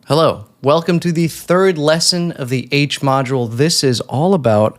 Hello, welcome to the third lesson of the H module. This is all about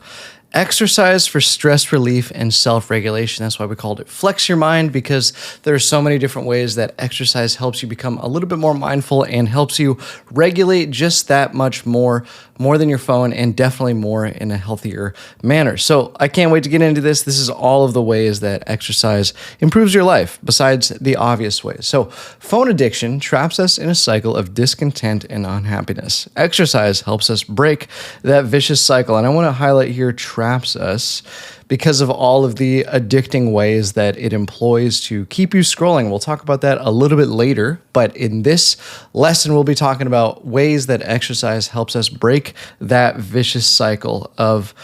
exercise for stress relief and self-regulation. That's why we called it Flex Your Mind, because there are so many different ways that exercise helps you become a little bit more mindful and helps you regulate just that much more than your phone, and definitely more in a healthier manner. So I can't wait to get into this. This is all of the ways that exercise improves your life, besides the obvious ways. So phone addiction traps us in a cycle of discontent and unhappiness. Exercise helps us break that vicious cycle. And I want to highlight here traps us because of all of the addicting ways that it employs to keep you scrolling. We'll talk about that a little bit later, but in this lesson, we'll be talking about ways that exercise helps us break that vicious cycle of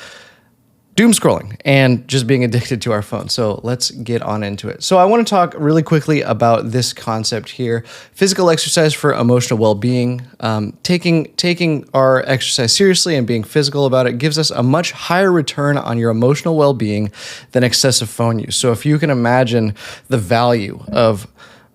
doom scrolling and just being addicted to our phone. So let's get on into it. So I want to talk really quickly about this concept here. Physical exercise for emotional well-being. Taking our exercise seriously and being physical about it gives us a much higher return on your emotional well-being than excessive phone use. So if you can imagine the value of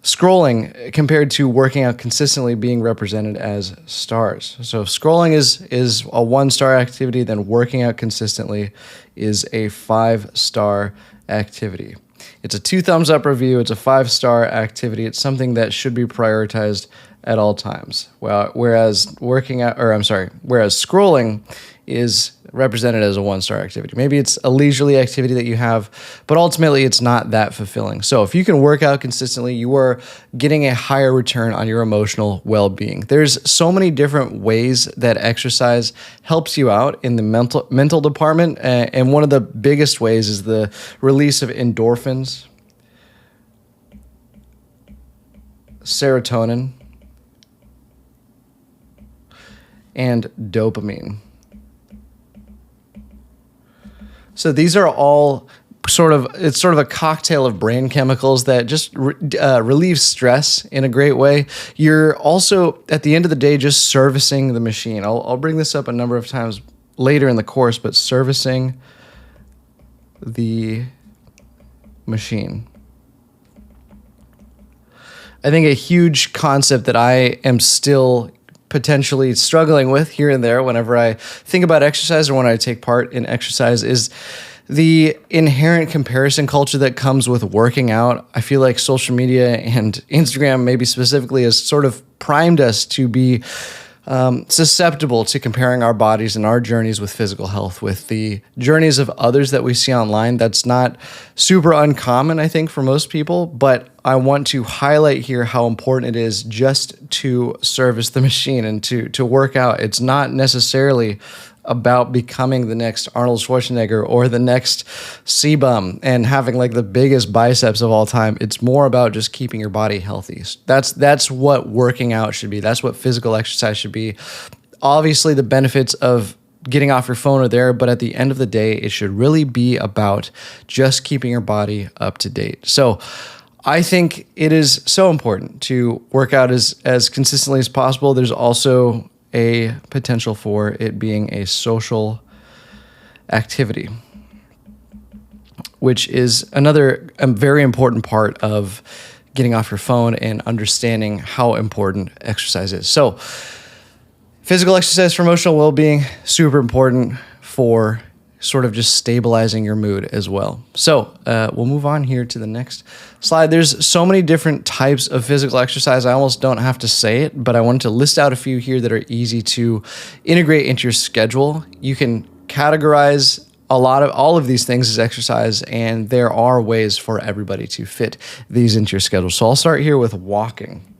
scrolling compared to working out consistently being represented as stars. So if scrolling is a 1-star activity, then working out consistently is a 5-star activity. It's a 2 thumbs up review. It's a 5-star activity. It's something that should be prioritized at all times. Whereas scrolling is represented as a 1-star activity. Maybe it's a leisurely activity that you have, but ultimately it's not that fulfilling. So if you can work out consistently, you are getting a higher return on your emotional well-being. There's so many different ways that exercise helps you out in the mental department, and one of the biggest ways is the release of endorphins, serotonin, and dopamine. So these are all sort of a cocktail of brain chemicals that just relieve stress in a great way. You're also, at the end of the day, just servicing the machine. I'll bring this up a number of times later in the course, but servicing the machine. I think a huge concept that I am still potentially struggling with here and there whenever I think about exercise or when I take part in exercise is the inherent comparison culture that comes with working out. I feel like social media and Instagram, maybe specifically, has sort of primed us to be susceptible to comparing our bodies and our journeys with physical health with the journeys of others that we see online. That's not super uncommon, I think, for most people, but I want to highlight here how important it is just to service the machine and to work out. It's not necessarily about becoming the next Arnold Schwarzenegger or the next C-Bum and having like the biggest biceps of all time. It's more about just keeping your body healthy. That's what working out should be. That's what physical exercise should be. Obviously, the benefits of getting off your phone are there, but at the end of the day, it should really be about just keeping your body up to date. So I think it is so important to work out as consistently as possible. There's also a potential for it being a social activity, which is another very important part of getting off your phone and understanding how important exercise is. So physical exercise for emotional well-being, super important for sort of just stabilizing your mood as well. So we'll move on here to the next slide. There's so many different types of physical exercise. I almost don't have to say it, but I wanted to list out a few here that are easy to integrate into your schedule. You can categorize all of these things as exercise, and there are ways for everybody to fit these into your schedule. So I'll start here with walking.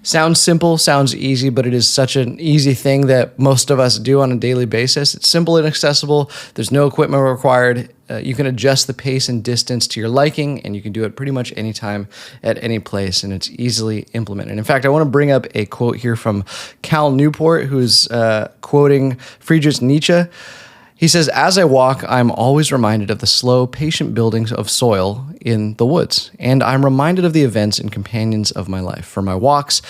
Sounds simple, sounds easy, but it is such an easy thing that most of us do on a daily basis. It's simple and accessible. There's no equipment required. You can adjust the pace and distance to your liking, and you can do it pretty much anytime at any place, and it's easily implemented. In fact, I want to bring up a quote here from Cal Newport, who's quoting Friedrich Nietzsche. He says, "As I walk, I'm always reminded of the slow, patient buildings of soil in the woods, and I'm reminded of the events and companions of my life. For my walks,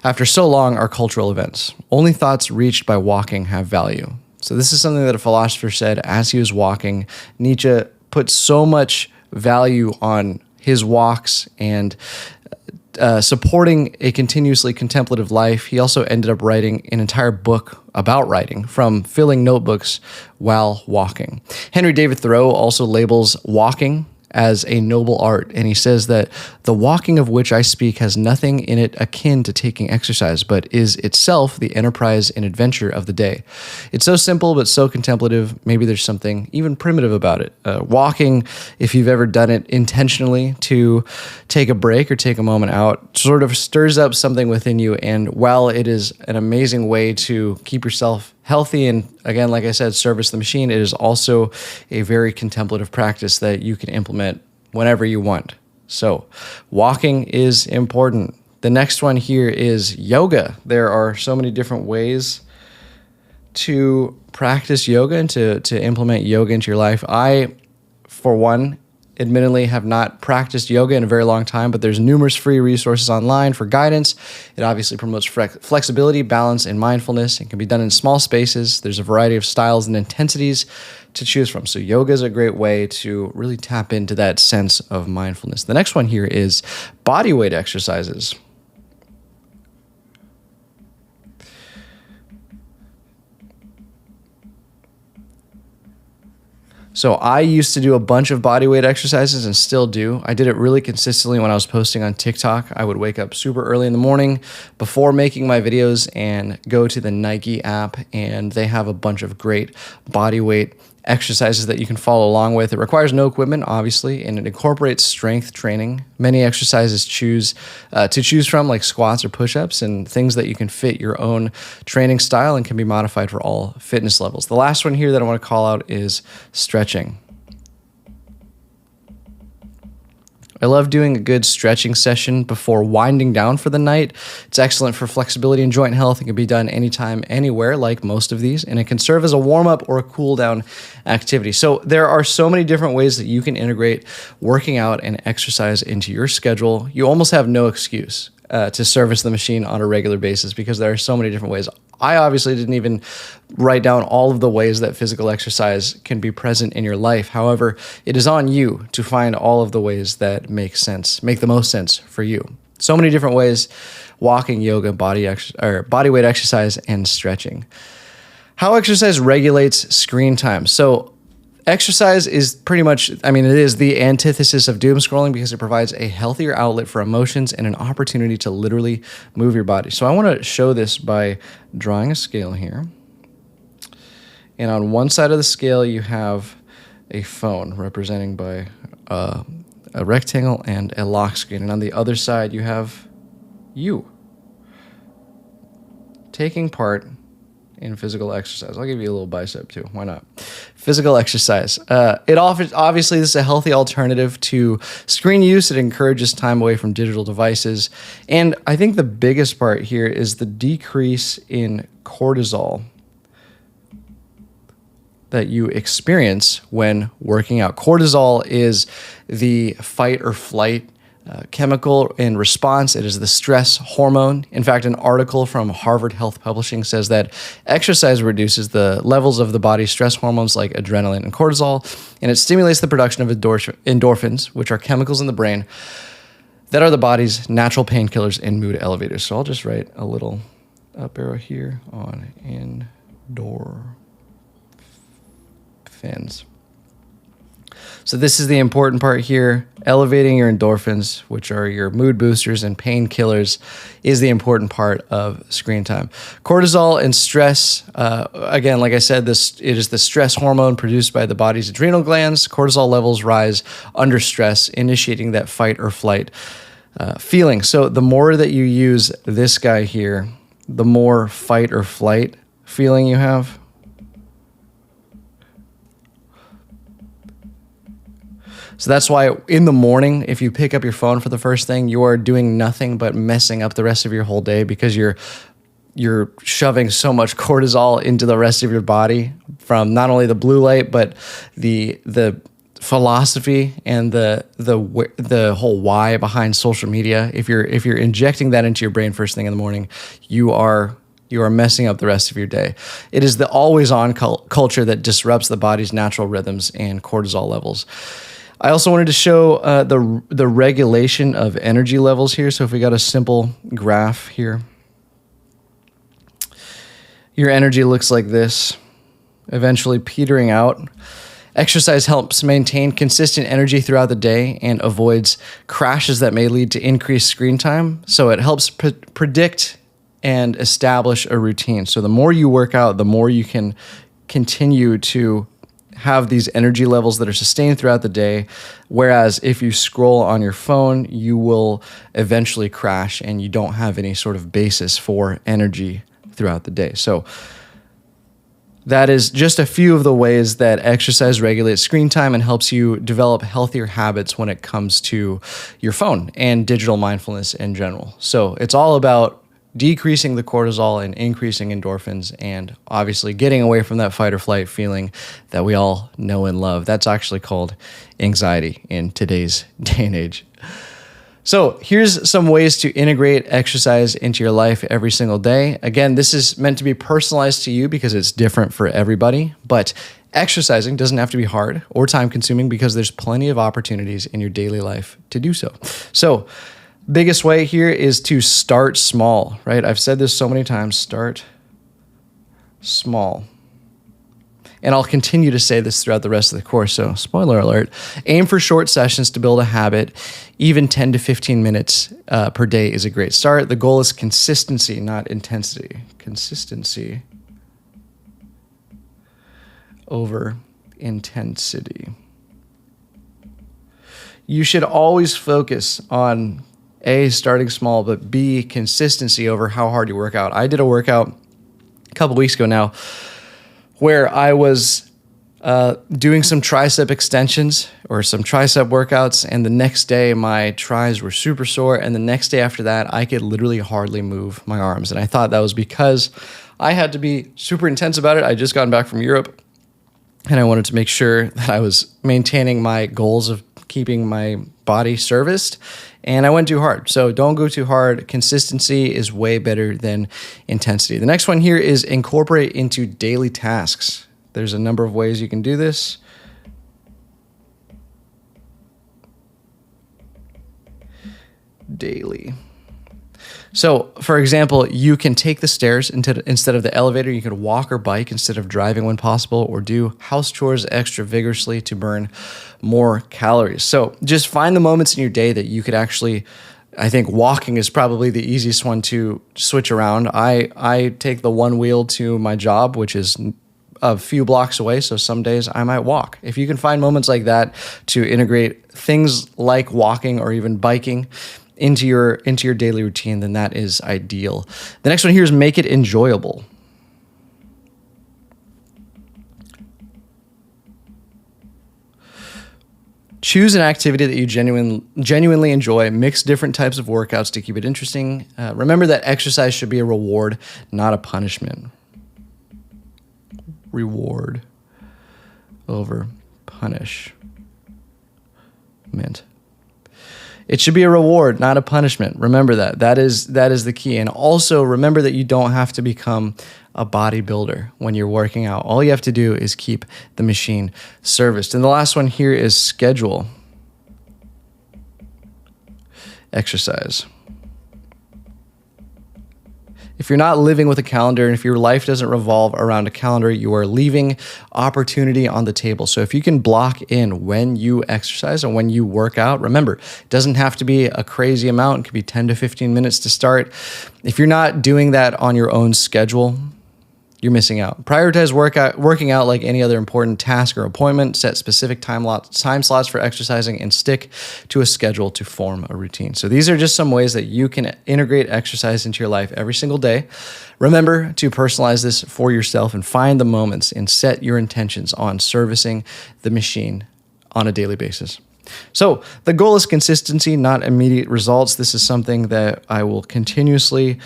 after so long, are cultural events. Only thoughts reached by walking have value." So this is something that a philosopher said as he was walking. Nietzsche put so much value on his walks and supporting a continuously contemplative life, he also ended up writing an entire book about writing from filling notebooks while walking. Henry David Thoreau also labels walking as a noble art, and he says that the walking of which I speak has nothing in it akin to taking exercise, but is itself the enterprise and adventure of the day. It's so simple, but so contemplative. Maybe there's something even primitive about it. Walking, if you've ever done it intentionally to take a break or take a moment out, sort of stirs up something within you. And while it is an amazing way to keep yourself healthy and, again, like I said, service the machine, it is also a very contemplative practice that you can implement whenever you want. So walking is important. The next one here is yoga. There are so many different ways to practice yoga and to implement yoga into your life. I, for one, admittedly have not practiced yoga in a very long time, but there's numerous free resources online for guidance. It obviously promotes flexibility, balance, and mindfulness. It can be done in small spaces. There's a variety of styles and intensities to choose from. So yoga is a great way to really tap into that sense of mindfulness. The next one here is body weight exercises. So I used to do a bunch of body weight exercises and still do. I did it really consistently when I was posting on TikTok. I would wake up super early in the morning before making my videos and go to the Nike app, and they have a bunch of great body weight exercises that you can follow along with. It requires no equipment, obviously, and it incorporates strength training. Many exercises to choose from, like squats or push-ups, and things that you can fit your own training style and can be modified for all fitness levels. The last one here that I want to call out is stretching. I love doing a good stretching session before winding down for the night. It's excellent for flexibility and joint health. It can be done anytime, anywhere, like most of these, and it can serve as a warm-up or a cool-down activity. So there are so many different ways that you can integrate working out and exercise into your schedule. You almost have no excuse to service the machine on a regular basis because there are so many different ways. I obviously didn't even write down all of the ways that physical exercise can be present in your life. However, it is on you to find all of the ways that make the most sense for you. So many different ways: walking, yoga, body weight exercise, and stretching. How exercise regulates screen time. So exercise is pretty much, it is the antithesis of doom scrolling because it provides a healthier outlet for emotions and an opportunity to literally move your body. So I want to show this by drawing a scale here. And on one side of the scale, you have a phone representing by a rectangle and a lock screen. And on the other side, you have you taking part in physical exercise. I'll give you a little bicep too. Why not? Physical exercise. It offers, obviously, this is a healthy alternative to screen use. It encourages time away from digital devices. And I think the biggest part here is the decrease in cortisol that you experience when working out. Cortisol is the fight or flight chemical in response. It is the stress hormone. In fact, an article from Harvard Health Publishing says that exercise reduces the levels of the body's stress hormones like adrenaline and cortisol, and it stimulates the production of endorphins, which are chemicals in the brain that are the body's natural painkillers and mood elevators. So I'll just write a little up arrow here on endorphins. So this is the important part here. Elevating your endorphins, which are your mood boosters and painkillers, is the important part of screen time. Cortisol and stress, again, like I said, it is the stress hormone produced by the body's adrenal glands. Cortisol levels rise under stress, initiating that fight or flight feeling. So the more that you use this guy here, the more fight or flight feeling you have. So that's why in the morning, if you pick up your phone for the first thing, you are doing nothing but messing up the rest of your whole day because you're shoving so much cortisol into the rest of your body from not only the blue light, but the philosophy and the whole why behind social media. If you're injecting that into your brain first thing in the morning, you are messing up the rest of your day. It is the always-on culture that disrupts the body's natural rhythms and cortisol levels. I also wanted to show the regulation of energy levels here. So if we got a simple graph here, your energy looks like this, eventually petering out. Exercise helps maintain consistent energy throughout the day and avoids crashes that may lead to increased screen time. So it helps predict and establish a routine. So the more you work out, the more you can continue to have these energy levels that are sustained throughout the day. Whereas if you scroll on your phone, you will eventually crash and you don't have any sort of basis for energy throughout the day. So that is just a few of the ways that exercise regulates screen time and helps you develop healthier habits when it comes to your phone and digital mindfulness in general. So it's all about decreasing the cortisol and increasing endorphins and obviously getting away from that fight or flight feeling that we all know and love. That's actually called anxiety in today's day and age. So here's some ways to integrate exercise into your life every single day. Again, this is meant to be personalized to you because it's different for everybody, but exercising doesn't have to be hard or time consuming because there's plenty of opportunities in your daily life to do so. So biggest way here is to start small, right? I've said this so many times, start small. And I'll continue to say this throughout the rest of the course, so spoiler alert. Aim for short sessions to build a habit. Even 10 to 15 minutes per day is a great start. The goal is consistency, not intensity. Consistency over intensity. You should always focus on A, starting small, but B, consistency over how hard you work out. I did a workout a couple weeks ago now where I was doing some tricep extensions or some tricep workouts, and the next day my tris were super sore, and the next day after that, I could literally hardly move my arms. And I thought that was because I had to be super intense about it. I just gotten back from Europe, and I wanted to make sure that I was maintaining my goals of keeping my body serviced, and I went too hard. So don't go too hard. Consistency is way better than intensity. The next one here is incorporate into daily tasks. There's a number of ways you can do this. Daily. So, for example, you can take the stairs instead of the elevator. You could walk or bike instead of driving when possible, or do house chores extra vigorously to burn more calories. So just find the moments in your day that you could actually, I think walking is probably the easiest one to switch around. I take the one wheel to my job, which is a few blocks away, so some days I might walk. If you can find moments like that to integrate things like walking or even biking into your daily routine, then that is ideal. The next one here is make it enjoyable. Choose an activity that you genuinely enjoy. Mix different types of workouts to keep it interesting. Remember that exercise should be a reward, not a punishment. Reward over punishment. It should be a reward, not a punishment. Remember that. That is the key. And also remember that you don't have to become a bodybuilder when you're working out. All you have to do is keep the machine serviced. And the last one here is schedule exercise. If you're not living with a calendar, and if your life doesn't revolve around a calendar, you are leaving opportunity on the table. So if you can block in when you exercise and when you work out, remember, it doesn't have to be a crazy amount. It could be 10 to 15 minutes to start. If you're not doing that on your own schedule, you're missing out. Prioritize working out like any other important task or appointment. Set specific time slots for exercising and stick to a schedule to form a routine. So these are just some ways that you can integrate exercise into your life every single day. Remember to personalize this for yourself and find the moments and set your intentions on servicing the machine on a daily basis. So the goal is consistency, not immediate results. This is something that I will continuously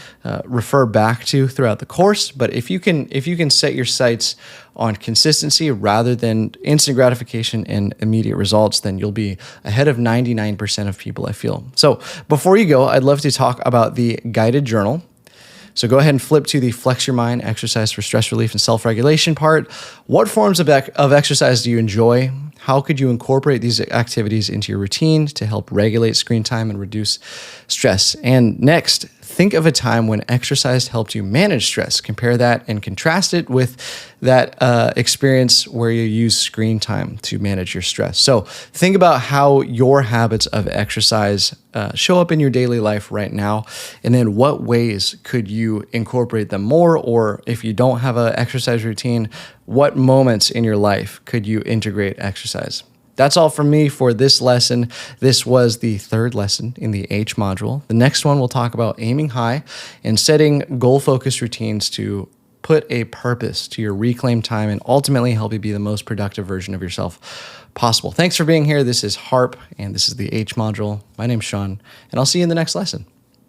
refer back to throughout the course. But if you can set your sights on consistency rather than instant gratification and immediate results, then you'll be ahead of 99% of people, I feel. So before you go, I'd love to talk about the guided journal. So go ahead and flip to the Flex Your Mind exercise for stress relief and self-regulation part. What forms of exercise do you enjoy? How could you incorporate these activities into your routine to help regulate screen time and reduce stress? And next, think of a time when exercise helped you manage stress. Compare that and contrast it with that experience where you use screen time to manage your stress. So think about how your habits of exercise show up in your daily life right now, and then what ways could you incorporate them more? Or if you don't have an exercise routine, what moments in your life could you integrate exercise? That's all from me for this lesson. This was the third lesson in the H module. The next one, we'll talk about aiming high and setting goal-focused routines to put a purpose to your reclaimed time and ultimately help you be the most productive version of yourself possible. Thanks for being here. This is HARP, and this is the H module. My name's Sean, and I'll see you in the next lesson.